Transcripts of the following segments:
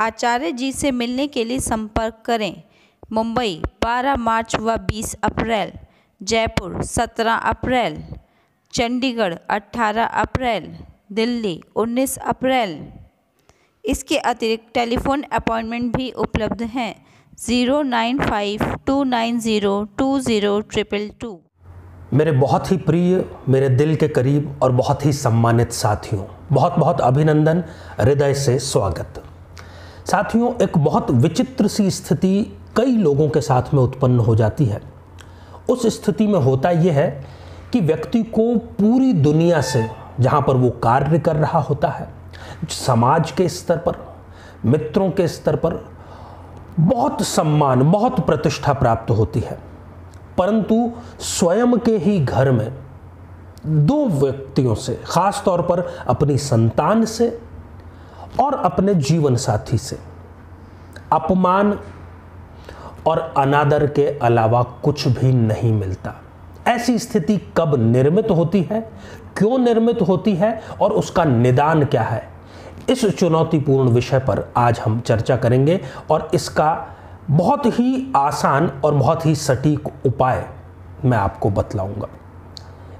आचार्य जी से मिलने के लिए संपर्क करें। मुंबई 12 मार्च व 20 अप्रैल, जयपुर 17 अप्रैल, चंडीगढ़ 18 अप्रैल, दिल्ली 19 अप्रैल। इसके अतिरिक्त टेलीफोन अपॉइंटमेंट भी उपलब्ध हैं। 09529020222। मेरे बहुत ही प्रिय, मेरे दिल के करीब और बहुत ही सम्मानित साथियों, बहुत बहुत अभिनंदन, हृदय से स्वागत। साथियों, एक बहुत विचित्र सी स्थिति कई लोगों के साथ में उत्पन्न हो जाती है। उस स्थिति में होता यह है कि व्यक्ति को पूरी दुनिया से, जहाँ पर वो कार्य कर रहा होता है, समाज के स्तर पर, मित्रों के स्तर पर बहुत सम्मान, बहुत प्रतिष्ठा प्राप्त होती है, परंतु स्वयं के ही घर में दो व्यक्तियों से, खास तौर पर अपनी संतान से और अपने जीवन साथी से अपमान और अनादर के अलावा कुछ भी नहीं मिलता। ऐसी स्थिति कब निर्मित होती है, क्यों निर्मित होती है और उसका निदान क्या है, इस चुनौतीपूर्ण विषय पर आज हम चर्चा करेंगे और इसका बहुत ही आसान और बहुत ही सटीक उपाय मैं आपको बतलाऊंगा।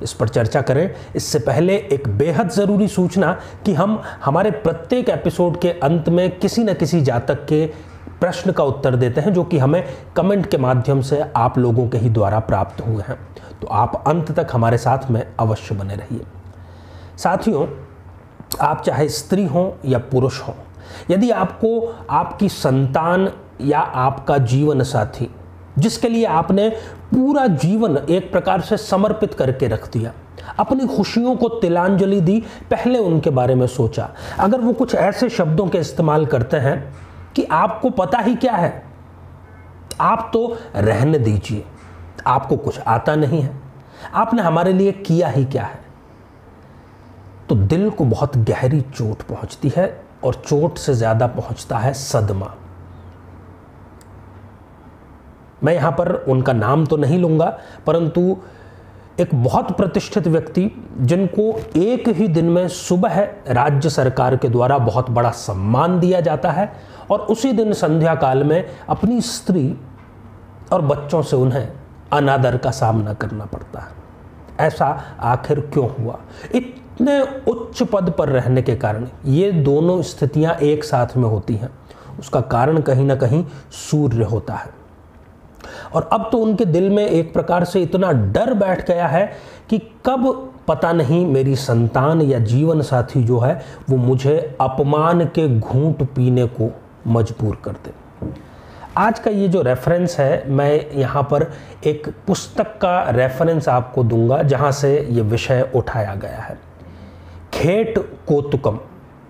इस पर चर्चा करें इससे पहले एक बेहद ज़रूरी सूचना कि हम हमारे प्रत्येक एपिसोड के अंत में किसी न किसी जातक के प्रश्न का उत्तर देते हैं, जो कि हमें कमेंट के माध्यम से आप लोगों के ही द्वारा प्राप्त हुए हैं। तो आप अंत तक हमारे साथ में अवश्य बने रहिए। साथियों, आप चाहे स्त्री हों या पुरुष हों, यदि आपको आपकी संतान या आपका जीवन साथी, जिसके लिए आपने पूरा जीवन एक प्रकार से समर्पित करके रख दिया, अपनी खुशियों को तिलांजलि दी, पहले उनके बारे में सोचा, अगर वो कुछ ऐसे शब्दों के इस्तेमाल करते हैं कि आपको पता ही क्या है, आप तो रहने दीजिए, आपको कुछ आता नहीं है, आपने हमारे लिए किया ही क्या है, तो दिल को बहुत गहरी चोट पहुंचती है और चोट से ज्यादा पहुंचता है सदमा। मैं यहां पर उनका नाम तो नहीं लूंगा, परंतु एक बहुत प्रतिष्ठित व्यक्ति, जिनको एक ही दिन में सुबह राज्य सरकार के द्वारा बहुत बड़ा सम्मान दिया जाता है और उसी दिन संध्या काल में अपनी स्त्री और बच्चों से उन्हें अनादर का सामना करना पड़ता है। ऐसा आखिर क्यों हुआ? इतने उच्च पद पर रहने के कारण ये दोनों स्थितियां एक साथ में होती हैं। उसका कारण कहीं ना कहीं सूर्य होता है। और अब तो उनके दिल में एक प्रकार से इतना डर बैठ गया है कि कब पता नहीं मेरी संतान या जीवन साथी जो है वो मुझे अपमान के घूंट पीने को मजबूर कर दे। आज का ये जो रेफरेंस है, मैं यहाँ पर एक पुस्तक का रेफरेंस आपको दूंगा जहाँ से ये विषय उठाया गया है। खेट कोतुकम,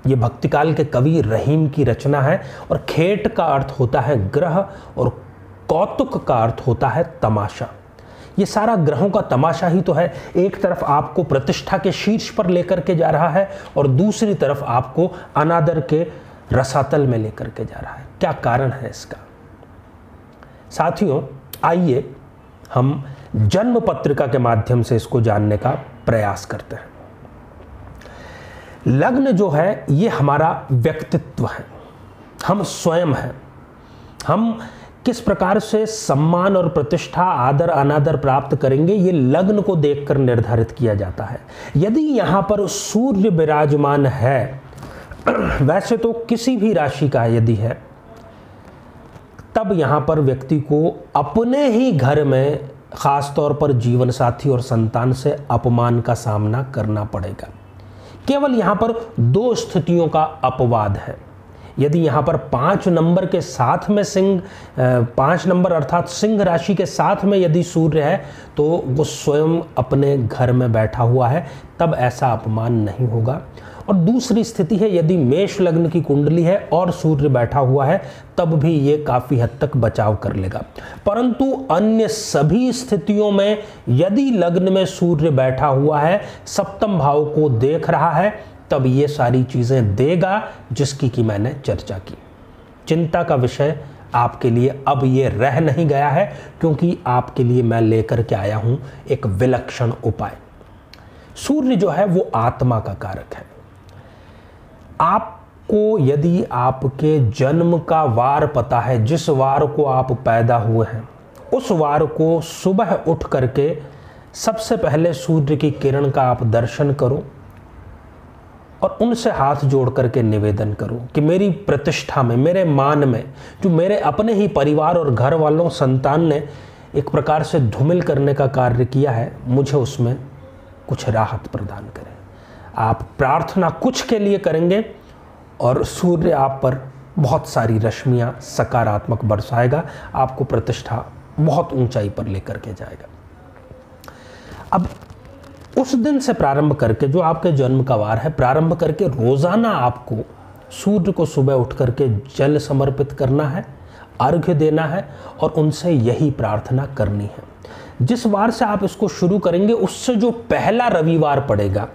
ये भक्तिकाल के कवि रहीम की रचना है और खेट का अर्थ होता है ग्रह और कौतुक का अर्थ होता है तमाशा। ये सारा ग्रहों का तमाशा ही तो है। एक तरफ आपको प्रतिष्ठा के शीर्ष पर लेकर के जा रहा है और दूसरी तरफ आपको अनादर के रसातल में लेकर के जा रहा है। क्या कारण है इसका? साथियों, आइए हम जन्म पत्रिका के माध्यम से इसको जानने का प्रयास करते हैं। लग्न जो है ये हमारा व्यक्तित्व है, हम स्वयं हैं। हम किस प्रकार से सम्मान और प्रतिष्ठा, आदर अनादर प्राप्त करेंगे, ये लग्न को देखकर निर्धारित किया जाता है। यदि यहाँ पर सूर्य विराजमान है, वैसे तो किसी भी राशि का यदि है, तब यहाँ पर व्यक्ति को अपने ही घर में, खास तौर पर जीवन साथी और संतान से अपमान का सामना करना पड़ेगा। केवल यहाँ पर दो स्थितियों का अपवाद है। यदि यहाँ पर 5 नंबर के साथ में 5 नंबर अर्थात सिंह राशि के साथ में यदि सूर्य है, तो वो स्वयं अपने घर में बैठा हुआ है, तब ऐसा अपमान नहीं होगा। और दूसरी स्थिति है, यदि मेष लग्न की कुंडली है और सूर्य बैठा हुआ है, तब भी ये काफ़ी हद तक बचाव कर लेगा। परंतु अन्य सभी स्थितियों में यदि लग्न में सूर्य बैठा हुआ है, सप्तम भाव को देख रहा है, तब ये सारी चीज़ें देगा जिसकी कि मैंने चर्चा की। चिंता का विषय आपके लिए अब ये रह नहीं गया है, क्योंकि आपके लिए मैं लेकर के आया हूं एक विलक्षण उपाय। सूर्य जो है वो आत्मा का कारक है। आप आपको यदि आपके जन्म का वार पता है, जिस वार को आप पैदा हुए हैं, उस वार को सुबह उठ करके सबसे पहले सूर्य की किरण का आप दर्शन करो और उनसे हाथ जोड़ करके निवेदन करो कि मेरी प्रतिष्ठा में, मेरे मान में, जो मेरे अपने ही परिवार और घर वालों, संतान ने एक प्रकार से धूमिल करने का कार्य किया है, मुझे उसमें कुछ राहत प्रदान करें। आप प्रार्थना कुछ के लिए करेंगे और सूर्य आप पर बहुत सारी रश्मियाँ सकारात्मक बरसाएगा, आपको प्रतिष्ठा बहुत ऊंचाई पर लेकर के जाएगा। अब उस दिन से प्रारंभ करके, जो आपके जन्म का वार है, प्रारंभ करके रोजाना आपको सूर्य को सुबह उठ करके जल समर्पित करना है, अर्घ्य देना है और उनसे यही प्रार्थना करनी है। जिस वार से आप इसको शुरू करेंगे, उससे जो पहला रविवार पड़ेगा,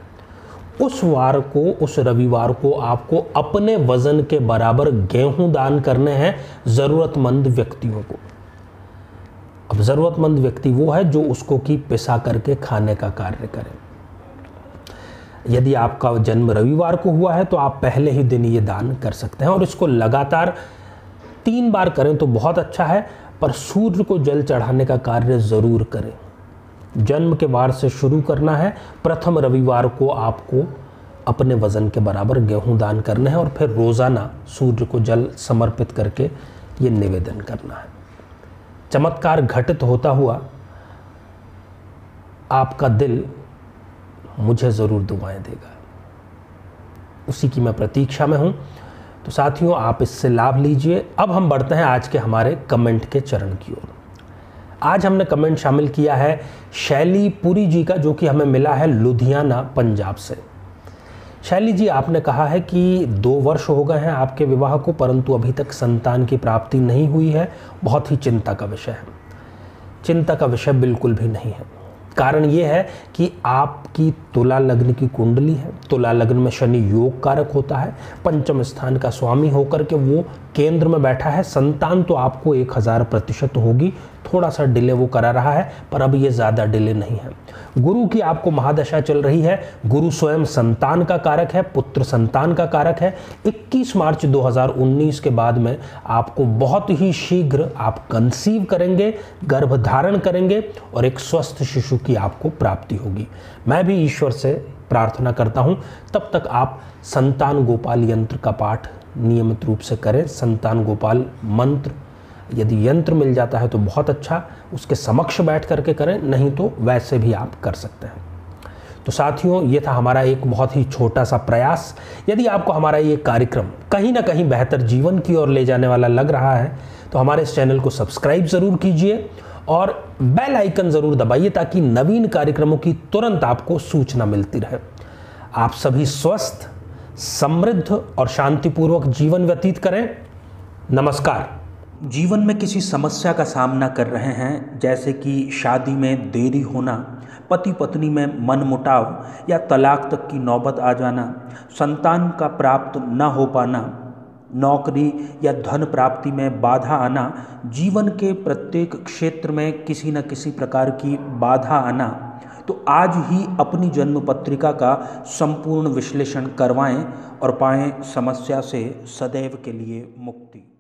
उस रविवार को आपको अपने वजन के बराबर गेहूं दान करने हैं जरूरतमंद व्यक्तियों को। अब जरूरतमंद व्यक्ति वो है जो उसको की पिसा करके खाने का कार्य करे। यदि आपका जन्म रविवार को हुआ है तो आप पहले ही दिन ये दान कर सकते हैं और इसको लगातार 3 बार करें तो बहुत अच्छा है, पर सूर्य को जल चढ़ाने का कार्य जरूर करें। जन्म के वार से शुरू करना है, प्रथम रविवार को आपको अपने वजन के बराबर गेहूं दान करने हैं और फिर रोजाना सूर्य को जल समर्पित करके ये निवेदन करना है। चमत्कार घटित होता हुआ आपका दिल मुझे ज़रूर दुआएं देगा, उसी की मैं प्रतीक्षा में हूं। तो साथियों, आप इससे लाभ लीजिए। अब हम बढ़ते हैं आज के हमारे कमेंट के चरण की ओर। आज हमने कमेंट शामिल किया है शैली पुरी जी का, जो कि हमें मिला है लुधियाना, पंजाब से। शैली जी, आपने कहा है कि 2 वर्ष हो गए हैं आपके विवाह को, परंतु अभी तक संतान की प्राप्ति नहीं हुई है। बहुत ही चिंता का विषय है। चिंता का विषय बिल्कुल भी नहीं है। कारण ये है कि आपकी तुला लग्न की कुंडली है। तुला लग्न में शनि योग कारक होता है, पंचम स्थान का स्वामी होकर के वो केंद्र में बैठा है। संतान तो आपको 1000% होगी। थोड़ा सा डिले वो करा रहा है, पर अब ये ज़्यादा डिले नहीं है। गुरु की आपको महादशा चल रही है। गुरु स्वयं संतान का कारक है, पुत्र संतान का कारक है। 21 मार्च 2019 के बाद में आपको बहुत ही शीघ्र आप कंसीव करेंगे, गर्भ धारण करेंगे और एक स्वस्थ शिशु की आपको प्राप्ति होगी। मैं भी ईश्वर से प्रार्थना करता हूं, तब तक आप संतान गोपाल यंत्र का पाठ नियमित रूप से करें। संतान गोपाल मंत्र, यदि यंत्र मिल जाता है तो बहुत अच्छा, उसके समक्ष बैठ करके करें, नहीं तो वैसे भी आप कर सकते हैं। तो साथियों, ये था हमारा एक बहुत ही छोटा सा प्रयास। यदि आपको हमारा ये कार्यक्रम कहीं ना कहीं बेहतर जीवन की ओर ले जाने वाला लग रहा है तो हमारे इस चैनल को सब्सक्राइब ज़रूर कीजिए और बेल आइकन ज़रूर दबाइए, ताकि नवीन कार्यक्रमों की तुरंत आपको सूचना मिलती रहे। आप सभी स्वस्थ, समृद्ध और शांतिपूर्वक जीवन व्यतीत करें। नमस्कार। जीवन में किसी समस्या का सामना कर रहे हैं, जैसे कि शादी में देरी होना, पति पत्नी में मनमुटाव या तलाक तक की नौबत आ जाना, संतान का प्राप्त न हो पाना, नौकरी या धन प्राप्ति में बाधा आना, जीवन के प्रत्येक क्षेत्र में किसी न किसी प्रकार की बाधा आना, तो आज ही अपनी जन्म पत्रिका का संपूर्ण विश्लेषण करवाएं और पाएं समस्या से सदैव के लिए मुक्ति।